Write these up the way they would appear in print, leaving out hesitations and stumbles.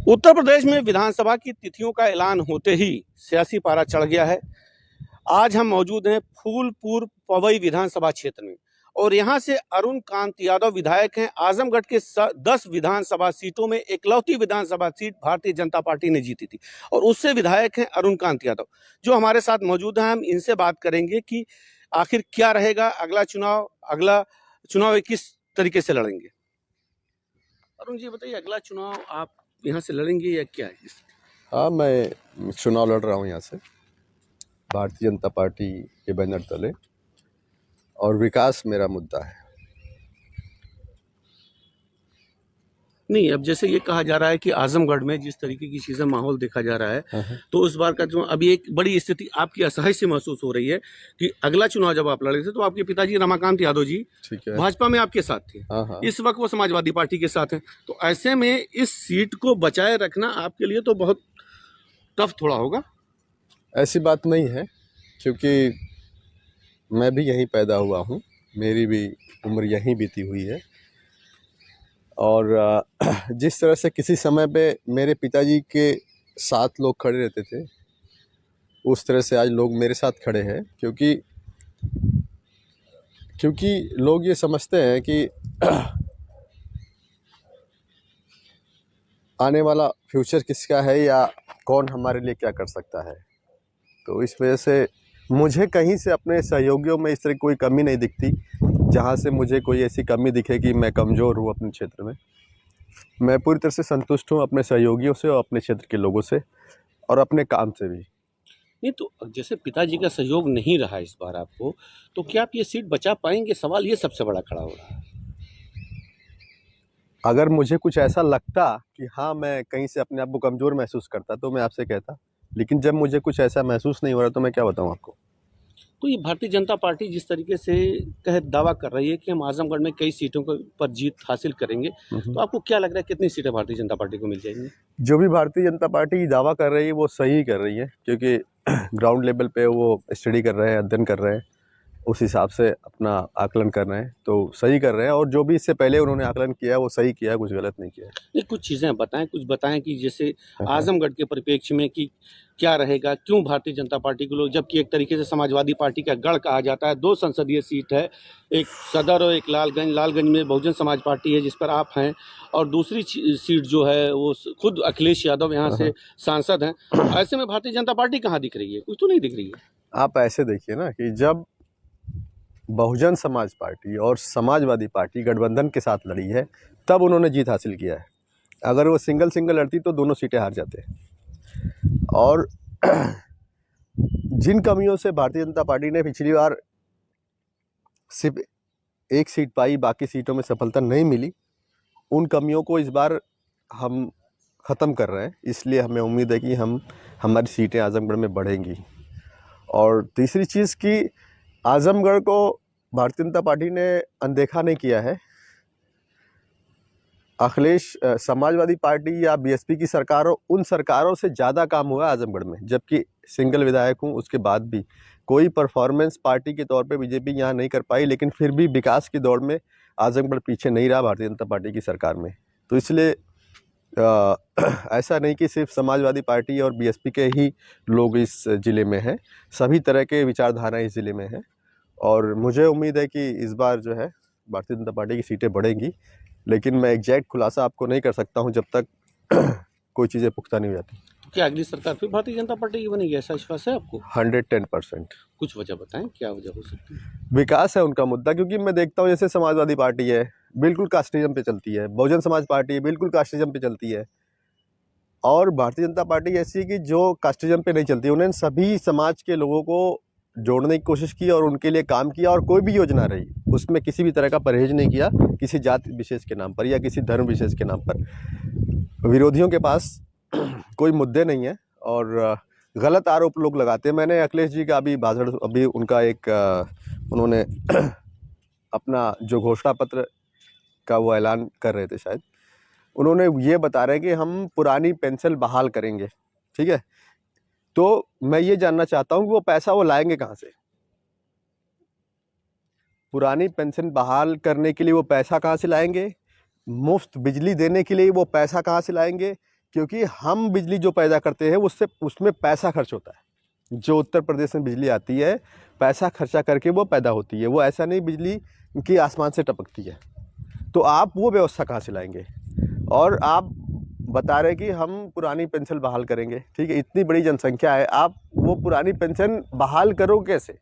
उत्तर प्रदेश में विधानसभा की तिथियों का ऐलान होते ही सियासी पारा चढ़ गया है। आज हम मौजूद हैं फूलपुर पवई विधानसभा क्षेत्र में और यहां से अरुण कांत यादव विधायक हैं। आजमगढ़ के 10 विधानसभा सीटों में इकलौती विधानसभा सीट भारतीय जनता पार्टी ने जीती थी और उससे विधायक हैं अरुण कांत यादव, जो हमारे साथ मौजूद हैं। हम इनसे बात करेंगे कि आखिर क्या रहेगा अगला चुनाव किस तरीके से लड़ेंगे। अरुण जी बताइए, अगला चुनाव आप यहाँ से लड़ेंगे या क्या है? हाँ, मैं चुनाव लड़ रहा हूँ यहाँ से भारतीय जनता पार्टी के बैनर तले, और विकास मेरा मुद्दा है। नहीं, अब जैसे ये कहा जा रहा है कि आजमगढ़ में जिस तरीके की चीजें माहौल देखा जा रहा है, तो इस बार का जो अभी एक बड़ी स्थिति आपकी असहज से महसूस हो रही है कि अगला चुनाव जब आप लड़े थे तो आपके पिताजी रमाकांत यादव जी भाजपा में आपके साथ थे। इस वक्त वो समाजवादी पार्टी के साथ हैं, तो ऐसे में इस सीट को बचाए रखना आपके लिए तो बहुत टफ थोड़ा होगा। ऐसी बात नहीं है, क्योंकि मैं भी यहीं पैदा हुआ हूँ, मेरी भी उम्र यहीं बीती हुई है, और जिस तरह से किसी समय पे मेरे पिताजी के साथ लोग खड़े रहते थे, उस तरह से आज लोग मेरे साथ खड़े हैं। क्योंकि लोग ये समझते हैं कि आने वाला फ्यूचर किसका है या कौन हमारे लिए क्या कर सकता है। तो इस वजह से मुझे कहीं से अपने सहयोगियों में इस तरह कोई कमी नहीं दिखती, जहाँ से मुझे कोई ऐसी कमी दिखे कि मैं कमज़ोर हूँ अपने क्षेत्र में। मैं पूरी तरह से संतुष्ट हूँ अपने सहयोगियों से और अपने क्षेत्र के लोगों से और अपने काम से भी। नहीं, तो जैसे पिताजी का सहयोग नहीं रहा इस बार आपको, तो क्या आप ये सीट बचा पाएंगे? सवाल ये सबसे बड़ा खड़ा हो रहा है। अगर मुझे कुछ ऐसा लगता कि हाँ, मैं कहीं से अपने आप को कमज़ोर महसूस करता तो मैं आपसे कहता, लेकिन जब मुझे कुछ ऐसा महसूस नहीं हो रहा तो मैं क्या बताऊँ आपको। तो ये भारतीय जनता पार्टी जिस तरीके से दावा कर रही है कि हम आजमगढ़ में कई सीटों पर जीत हासिल करेंगे, तो आपको क्या लग रहा है कितनी सीटें भारतीय जनता पार्टी को मिल जाएंगी? जो भी भारतीय जनता पार्टी दावा कर रही है वो सही कर रही है, क्योंकि ग्राउंड लेवल पे वो स्टडी कर रहे हैं, अध्ययन कर रहे हैं, उस हिसाब से अपना आकलन कर रहे हैं, तो सही कर रहे हैं। और जो भी इससे पहले उन्होंने आकलन किया वो सही किया, कुछ गलत नहीं किया। ये कुछ चीज़ें बताएं, कुछ बताएं कि जैसे आजमगढ़ के परिप्रेक्ष्य में कि क्या रहेगा, क्यों भारतीय जनता पार्टी को लोग, जबकि एक तरीके से समाजवादी पार्टी का गढ़ कहा जाता है, 2 संसदीय सीट है, एक सदर और एक लालगंज में बहुजन समाज पार्टी है जिस पर आप हैं, और दूसरी सीट जो है वो खुद अखिलेश यादव यहाँ से सांसद हैं। ऐसे में भारतीय जनता पार्टी कहाँ दिख रही है? कुछ तो नहीं दिख रही है। आप ऐसे देखिए ना कि जब बहुजन समाज पार्टी और समाजवादी पार्टी गठबंधन के साथ लड़ी है तब उन्होंने जीत हासिल किया है। अगर वो सिंगल लड़ती तो दोनों सीटें हार जाते। और जिन कमियों से भारतीय जनता पार्टी ने पिछली बार सिर्फ एक सीट पाई, बाकी सीटों में सफलता नहीं मिली, उन कमियों को इस बार हम ख़त्म कर रहे हैं। इसलिए हमें उम्मीद है कि हमारी सीटें आजमगढ़ में बढ़ेंगी। और तीसरी चीज़ कि आजमगढ़ को भारतीय जनता पार्टी ने अनदेखा नहीं किया है। अखिलेश समाजवादी पार्टी या बीएसपी की सरकारों, उन सरकारों से ज़्यादा काम हुआ आजमगढ़ में, जबकि सिंगल विधायक हूँ उसके बाद भी कोई परफॉर्मेंस पार्टी के तौर पे बीजेपी यहाँ नहीं कर पाई, लेकिन फिर भी विकास की दौड़ में आजमगढ़ पीछे नहीं रहा भारतीय जनता पार्टी की सरकार में। तो इसलिए ऐसा नहीं कि सिर्फ समाजवादी पार्टी और बीएसपी के ही लोग इस ज़िले में हैं, सभी तरह के विचारधारा इस ज़िले में हैं। और मुझे उम्मीद है कि इस बार जो है भारतीय जनता पार्टी की सीटें बढ़ेंगी, लेकिन मैं एग्जैक्ट खुलासा आपको नहीं कर सकता हूं जब तक कोई चीज़ें पुख्ता नहीं हो जाती। क्या अगली सरकार फिर भारतीय जनता पार्टी की बनेगी, ऐसा विश्वास है आपको? 110%। कुछ वजह बताएं, क्या वजह हो सकती है? विकास है उनका मुद्दा, क्योंकि मैं देखता हूँ जैसे समाजवादी पार्टी है बिल्कुल कास्टिज्म पे चलती है, बहुजन समाज पार्टी है बिल्कुल कास्टिज्म पे चलती है, और भारतीय जनता पार्टी ऐसी है कि जो कास्टिज्म पे नहीं चलती। उन्होंने सभी समाज के लोगों को जोड़ने की कोशिश की और उनके लिए काम किया, और कोई भी योजना रही उसमें किसी भी तरह का परहेज नहीं किया किसी जाति विशेष के नाम पर या किसी धर्म विशेष के नाम पर। विरोधियों के पास कोई मुद्दे नहीं है और गलत आरोप लोग लगाते हैं। मैंने अखिलेश जी का अभी भाषण, अभी उनका एक उन्होंने अपना जो घोषणा पत्र का वो ऐलान कर रहे थे, शायद उन्होंने ये बता रहे हैं कि हम पुरानी पेंशन बहाल करेंगे, ठीक है। तो मैं ये जानना चाहता हूँ कि वो पैसा वो लाएंगे कहाँ से? पुरानी पेंशन बहाल करने के लिए वो पैसा कहाँ से लाएंगे? मुफ्त बिजली देने के लिए वो पैसा कहाँ से लाएंगे? क्योंकि हम बिजली जो पैदा करते हैं उससे उसमें पैसा खर्च होता है। जो उत्तर प्रदेश में बिजली आती है पैसा खर्चा करके वो पैदा होती है, वो ऐसा नहीं बिजली की आसमान से टपकती है। तो आप वो व्यवस्था कहाँ से लाएंगे? और आप बता रहे कि हम पुरानी पेंशन बहाल करेंगे, ठीक है, इतनी बड़ी जनसंख्या है, आप वो पुरानी पेंशन बहाल करो कैसे?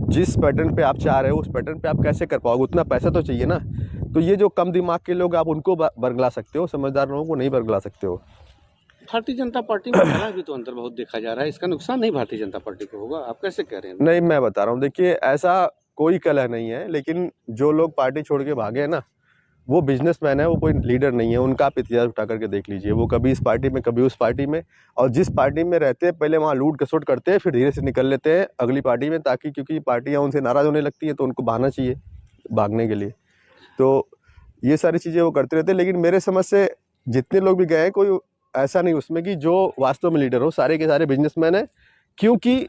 जिस पैटर्न पे आप चाह रहे हो उस पैटर्न पे आप कैसे कर पाओगे? उतना पैसा तो चाहिए ना। तो ये जो कम दिमाग के लोग आप उनको बरगला सकते हो, समझदार लोगों को नहीं बरगला सकते हो। भारतीय जनता पार्टी में पहला भी तो अंतर बहुत देखा जा रहा है, इसका नुकसान नहीं भारतीय जनता पार्टी को होगा, आप कैसे कह रहे हैं? नहीं, मैं बता रहा हूँ, देखिए ऐसा कोई कलह नहीं है, लेकिन जो लोग पार्टी छोड़ के भागे हैं ना, वो बिजनेसमैन है, वो कोई लीडर नहीं है। उनका आप इतिहास उठा करके देख लीजिए, वो कभी इस पार्टी में कभी उस पार्टी में, और जिस पार्टी में रहते हैं पहले वहाँ लूट खसोट करते हैं, फिर धीरे से निकल लेते हैं अगली पार्टी में, ताकि क्योंकि पार्टियाँ उनसे नाराज़ होने लगती है तो उनको बहाना चाहिए भागने के लिए। तो ये सारी चीज़ें वो करते रहते हैं। लेकिन मेरे समझ से जितने लोग भी गए हैं, कोई ऐसा नहीं उसमें कि जो वास्तव में लीडर हो, सारे के सारे बिजनेसमैन हैं। क्योंकि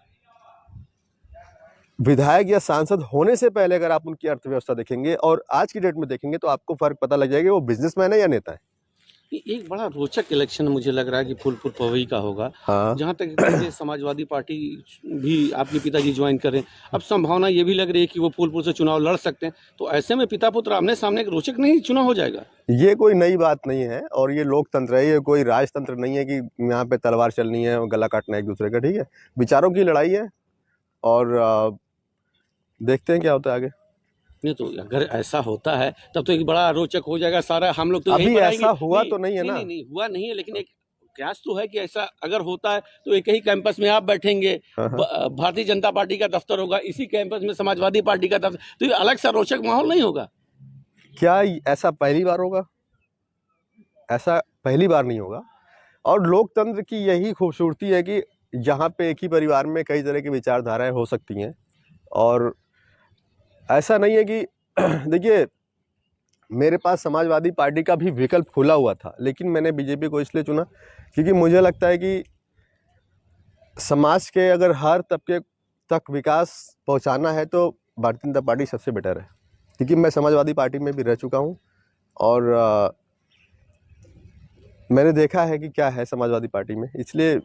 विधायक या सांसद होने से पहले अगर आप उनकी अर्थव्यवस्था देखेंगे और आज की डेट में देखेंगे तो आपको फर्क पता लग जाएगा वो बिजनेसमैन है या नेता है। ये एक बड़ा रोचक इलेक्शन मुझे लग रहा है कि फूलपुर पवई का होगा। हाँ, जहाँ तक कि समाजवादी पार्टी भी आपके पिताजी ज्वाइन कर रहे हैं, अब संभावना ये भी लग रही है कि वो फूलपुर से चुनाव लड़ सकते हैं, तो ऐसे में पिता पुत्र आमने सामने एक रोचक नहीं चुनाव हो जाएगा। ये कोई नई बात नहीं है और ये लोकतंत्र है, ये कोई राजतंत्र नहीं है कि यहाँ पे तलवार चलनी है और गला काटना है एक दूसरे का, ठीक है। विचारों की लड़ाई है और देखते हैं क्या होता है आगे। नहीं तो अगर ऐसा होता है तब तो एक बड़ा रोचक हो जाएगा सारा, हम लोग तो यही अभी बनाएंगे। ऐसा हुआ तो नहीं है ना। नहीं हुआ नहीं है, लेकिन एक प्रयास तो है कि ऐसा अगर होता है तो एक ही कैंपस में आप बैठेंगे, हाँ, हाँ। भारतीय जनता पार्टी का दफ्तर होगा, इसी कैंपस में समाजवादी पार्टी का दफ्तर, तो ये अलग सा रोचक माहौल नहीं होगा? क्या ऐसा पहली बार होगा? ऐसा पहली बार नहीं होगा। और लोकतंत्र की यही खूबसूरती है कि जहाँ पे एक ही परिवार में कई तरह की विचारधाराएं हो सकती हैं। और ऐसा नहीं है कि देखिए, मेरे पास समाजवादी पार्टी का भी विकल्प खुला हुआ था, लेकिन मैंने बीजेपी को इसलिए चुना क्योंकि मुझे लगता है कि समाज के अगर हर तबके तक विकास पहुंचाना है तो भारतीय जनता पार्टी सबसे बेटर है। क्योंकि मैं समाजवादी पार्टी में भी रह चुका हूं और मैंने देखा है कि क्या है समाजवादी पार्टी में, इसलिए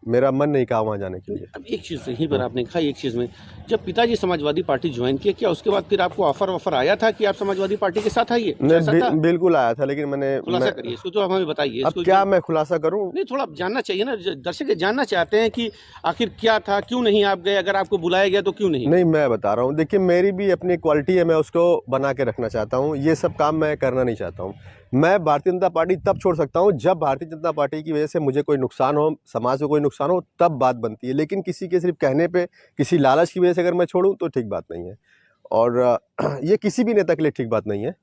मेरा मन नहीं कहा वहाँ जाने के लिए। अब एक चीज़ यहीं पर आपने कहा, एक चीज़ में जब पिताजी समाजवादी पार्टी ज्वाइन किया, क्या उसके बाद फिर आपको ऑफर आया था कि आप समाजवादी पार्टी के साथ आइए? बिल्कुल आया था, लेकिन मैंने खुलासा करिए इसको, तो हमें बताइए। अब क्या मैं खुलासा करूं? नहीं, थोड़ा जानना चाहिए ना, दर्शक जानना चाहते हैं कि आखिर क्या था, क्यों नहीं आप गए, अगर आपको बुलाया गया तो क्यों नहीं? नहीं, मैं बता रहा हूँ, देखिए मेरी भी अपनी क्वालिटी है, मैं उसको बना के रखना चाहता हूँ। ये सब काम मैं करना नहीं चाहता हूँ। मैं भारतीय जनता पार्टी तब छोड़ सकता हूँ जब भारतीय जनता पार्टी की वजह से मुझे कोई नुकसान हो, समाज को कोई नुकसान हो, तब बात बनती है। लेकिन किसी के सिर्फ कहने पे, किसी लालच की वजह से अगर मैं छोड़ूं तो ठीक बात नहीं है। और ये किसी भी नेता के लिए ठीक बात नहीं है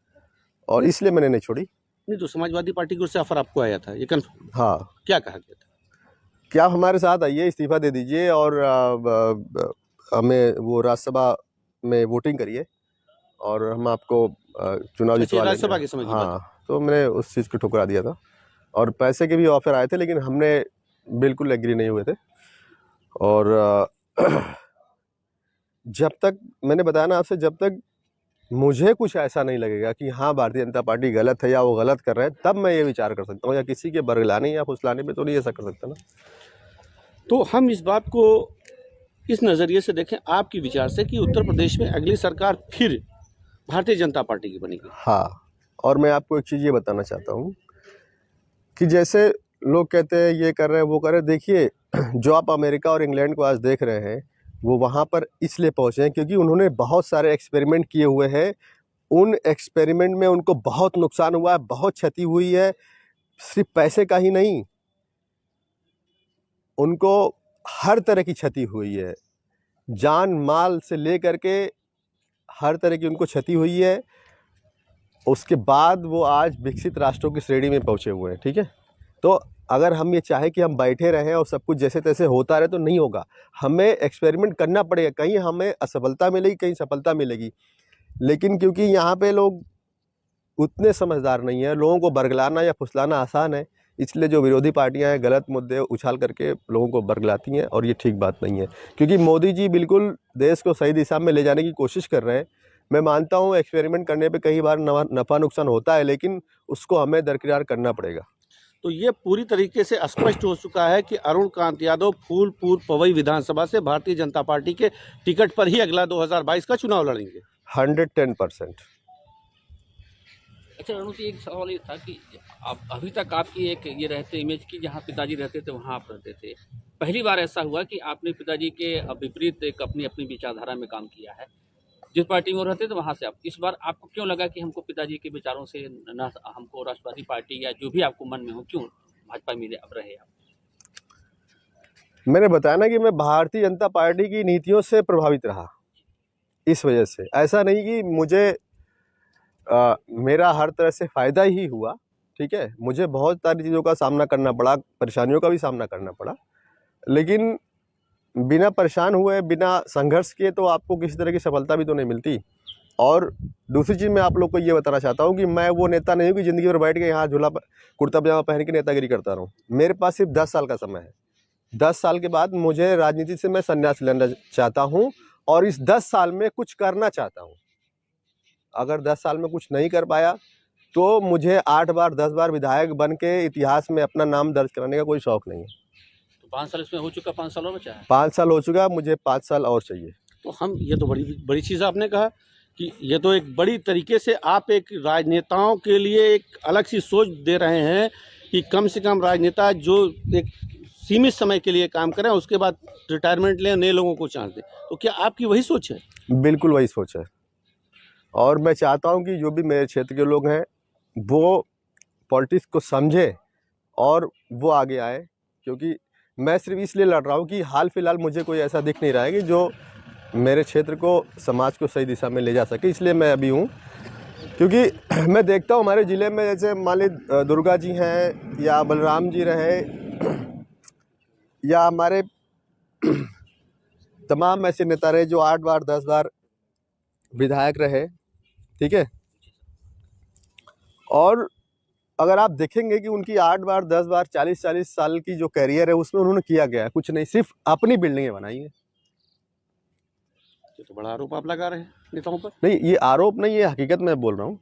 और इसलिए मैंने नहीं छोड़ी। नहीं तो समाजवादी पार्टी की ओर से ऑफर आपको आया था, ये कंफर्म? हाँ। क्या कहा गया था? क्या हमारे साथ आइए, इस्तीफा दे दीजिए और हमें वो राज्यसभा में वोटिंग करिए और हम आपको चुनाव जितवा लेंगे। राज्यसभा के समय की बात? हाँ, तो मैंने उस चीज़ को ठुकरा दिया था और पैसे के भी ऑफर आए थे, लेकिन हमने बिल्कुल एग्री नहीं हुए थे। और जब तक मैंने बताया ना आपसे, जब तक मुझे कुछ ऐसा नहीं लगेगा कि हाँ भारतीय जनता पार्टी गलत है या वो गलत कर रहे हैं, तब मैं ये विचार कर सकता हूँ। या किसी के बरगलाने या फुसलाने पे तो नहीं ऐसा कर सकता ना। तो हम इस बात को इस नज़रिए से देखें आपके विचार से कि उत्तर प्रदेश में अगली सरकार फिर भारतीय जनता पार्टी की बनेगी? हाँ, और मैं आपको एक चीज़ ये बताना चाहता हूँ कि जैसे लोग कहते हैं ये कर रहे हैं वो कर रहे हैं, देखिए जो आप अमेरिका और इंग्लैंड को आज देख रहे हैं वो वहाँ पर इसलिए पहुँचे हैं क्योंकि उन्होंने बहुत सारे एक्सपेरिमेंट किए हुए हैं। उन एक्सपेरिमेंट में उनको बहुत नुकसान हुआ है, बहुत क्षति हुई है, सिर्फ पैसे का ही नहीं, उनको हर तरह की क्षति हुई है, जान माल से लेकर के हर तरह की उनको क्षति हुई है। उसके बाद वो आज विकसित राष्ट्रों की श्रेणी में पहुँचे हुए हैं, ठीक है। तो अगर हम ये चाहें कि हम बैठे रहें और सब कुछ जैसे तैसे होता रहे तो नहीं होगा, हमें एक्सपेरिमेंट करना पड़ेगा। कहीं हमें असफलता मिलेगी, कहीं सफलता मिलेगी, लेकिन क्योंकि यहाँ पे लोग उतने समझदार नहीं है, लोगों को बरगलाना या फुसलाना आसान है, इसलिए जो विरोधी पार्टियां हैं गलत मुद्दे उछाल करके लोगों को बरगलाती हैं और ये ठीक बात नहीं है। क्योंकि मोदी जी बिल्कुल देश को सही दिशा में ले जाने की कोशिश कर रहे हैं। मैं मानता हूँ एक्सपेरिमेंट करने पे कई बार नफ़ा नुकसान होता है, लेकिन उसको हमें दरकिनार करना पड़ेगा। तो ये पूरी तरीके से स्पष्ट हो चुका है कि अरुण कांत यादव फूलपुर पवई विधानसभा से भारतीय जनता पार्टी के टिकट पर ही अगला 2022 का चुनाव लड़ेंगे। 110%। अच्छा अरुण जी, एक सवाल ये था कि आप अभी तक आपकी एक ये रहते इमेज की जहाँ पिताजी रहते थे वहाँ आप रहते थे। पहली बार ऐसा हुआ कि आपने पिताजी के विपरीत एक अपनी अपनी विचारधारा में काम किया है। जिस पार्टी में वो रहते थे वहाँ से आप इस बार आपको क्यों लगा कि हमको पिताजी के विचारों से न हमको राष्ट्रवादी पार्टी या जो भी आपको मन में हो क्यों भाजपा में अब रहे आप? मैंने बताया ना कि मैं भारतीय जनता पार्टी की नीतियों से प्रभावित रहा, इस वजह से। ऐसा नहीं कि मुझे मेरा हर तरह से फ़ायदा ही हुआ, ठीक है। मुझे बहुत सारी चीज़ों का सामना करना पड़ा, परेशानियों का भी सामना करना पड़ा, लेकिन बिना परेशान हुए, बिना संघर्ष किए तो आपको किसी तरह की सफलता भी तो नहीं मिलती। और दूसरी चीज़ मैं आप लोग को ये बताना चाहता हूँ कि मैं वो नेता नहीं हूँ कि ज़िंदगी भर बैठ के यहाँ कुर्ता पजामा पहन के नेतागिरी करता रहूँ। मेरे पास सिर्फ 10 साल का समय है। 10 साल के बाद मुझे राजनीति से मैं संन्यास लेना चाहता हूँ और इस 10 साल में कुछ करना चाहता हूँ। अगर 10 साल में कुछ नहीं कर पाया तो मुझे 8 बार 10 बार विधायक बन के इतिहास में अपना नाम दर्ज कराने का कोई शौक़ नहीं है। तो 5 साल इसमें हो चुका, 5 साल और बचा है। 5 साल हो चुका, मुझे 5 साल और चाहिए। तो हम ये तो बड़ी चीज़ आपने कहा कि ये तो एक बड़ी तरीके से आप एक राजनेताओं के लिए एक अलग सी सोच दे रहे हैं कि कम से कम राजनेता जो एक सीमित समय के लिए काम करें उसके बाद रिटायरमेंट लें, नए लोगों को चांस दें। तो क्या आपकी वही सोच है? बिल्कुल वही सोच है और मैं चाहता हूं कि जो भी मेरे क्षेत्र के लोग हैं वो पॉलिटिक्स को समझे और वो आगे आए, क्योंकि मैं सिर्फ इसलिए लड़ रहा हूं कि हाल फिलहाल मुझे कोई ऐसा दिख नहीं रहा है कि जो मेरे क्षेत्र को, समाज को सही दिशा में ले जा सके। इसलिए मैं अभी हूं, क्योंकि मैं देखता हूं हमारे ज़िले में जैसे मान ली दुर्गा जी हैं या बलराम जी रहे या हमारे तमाम ऐसे नेता रहे जो 8 बार 10 बार विधायक रहे, ठीक है। और अगर आप देखेंगे कि उनकी 8 बार 10 बार 40-40 साल की जो कैरियर है उसमें उन्होंने किया गया है कुछ नहीं, सिर्फ अपनी बिल्डिंगें बनाई हैं। ये तो बड़ा आरोप आप लगा रहे हैं नेताओं पर। नहीं, ये आरोप नहीं, ये हकीकत मैं बोल रहा हूँ।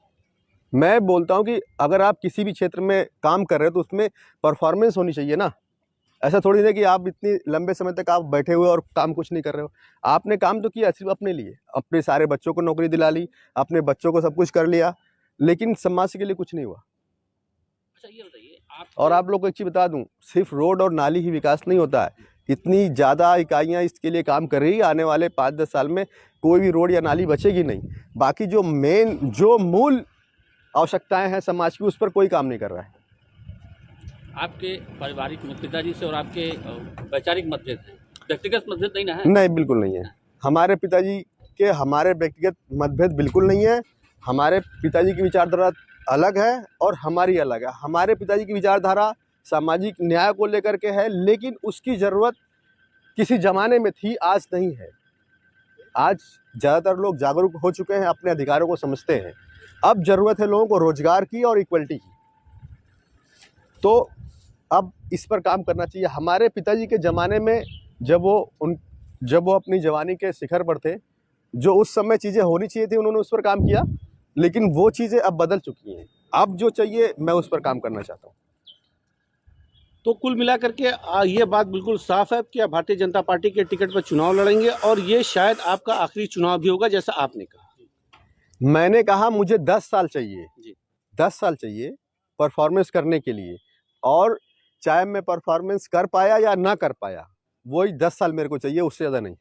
मैं बोलता हूँ कि अगर आप किसी भी क्षेत्र में काम कर रहे हो तो उसमें परफॉर्मेंस होनी चाहिए ना। ऐसा थोड़ी ना कि आप इतनी लंबे समय तक आप बैठे हुए और काम कुछ नहीं कर रहे हो। आपने काम तो किया सिर्फ अपने लिए, अपने सारे बच्चों को नौकरी दिला ली, अपने बच्चों को सब कुछ कर लिया, लेकिन समाज के लिए कुछ नहीं हुआ। अच्छा ये बताइए और आप लोग को एक चीज़ बता दूं, सिर्फ रोड और नाली ही विकास नहीं होता है। इतनी ज़्यादा इकाइयाँ इसके लिए काम कर रही है, आने वाले 5-10 साल में कोई भी रोड या नाली बचेगी नहीं। बाकी जो मूल आवश्यकताएं हैं समाज की, उस पर कोई काम नहीं कर रहा है। आपके पारिवारिक पिताजी से और आपके वैचारिक मतभेद हैं, व्यक्तिगत मतभेद नहीं ना है? नहीं, बिल्कुल नहीं है। हमारे पिताजी के हमारे व्यक्तिगत मतभेद बिल्कुल नहीं है। हमारे पिताजी की विचारधारा अलग है और हमारी अलग है। हमारे पिताजी की विचारधारा सामाजिक न्याय को लेकर के है, लेकिन उसकी ज़रूरत किसी ज़माने में थी, आज नहीं है। आज ज़्यादातर लोग जागरूक हो चुके हैं, अपने अधिकारों को समझते हैं। अब ज़रूरत है लोगों को रोज़गार की और इक्वलिटी की। तो अब इस पर काम करना चाहिए। हमारे पिताजी के ज़माने में जब वो अपनी जवानी के शिखर पर थे, जो उस समय चीज़ें होनी चाहिए थी उन्होंने उस पर काम किया, लेकिन वो चीज़ें अब बदल चुकी हैं। अब जो चाहिए मैं उस पर काम करना चाहता हूँ। तो कुल मिलाकर के ये बात बिल्कुल साफ है कि आप भारतीय जनता पार्टी के टिकट पर चुनाव लड़ेंगे और ये शायद आपका आखिरी चुनाव भी होगा, जैसा आपने कहा। मैंने कहा मुझे 10 साल चाहिए जी। 10 साल चाहिए परफॉर्मेंस करने के लिए, और चाहे मैं परफॉर्मेंस कर पाया या ना कर पाया, वही 10 साल मेरे को चाहिए, उससे ज़्यादा नहीं।